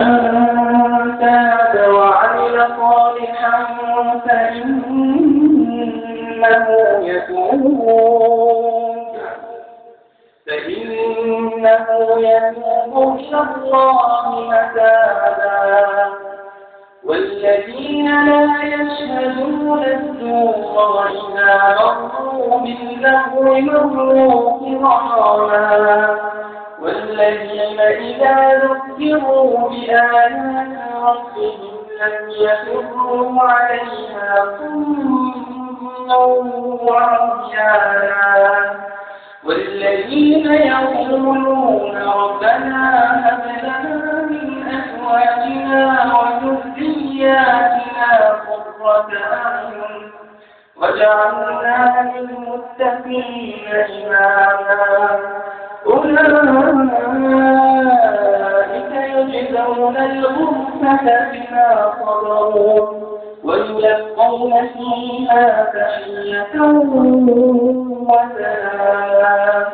من تاب وعمل صالحا فإنه يتوب إلى الله متابا والذين لا يشهدون الزور وإذا مروا باللغو مروا كراما والذين إذا ذكروا بآيات ربهم لم يخروا عليها صما وعميانا والذين يقولون ربنا هب لنا من أزواجنا وذرياتنا قرة أعين واجعلنا للمتقين إماما أولئك يجزون الغرفة بما صبروا ويلقون فيها تحية وسلاما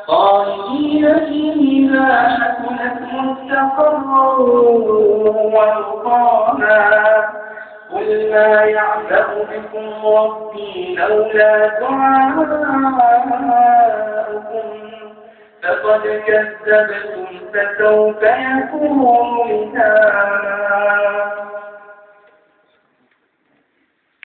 خالدين فيها حسنت مستقرا ومقاما قل ما يعبأ بكم ربي لولا دعاؤكم فقد كذبتم فسوف يكون لزاما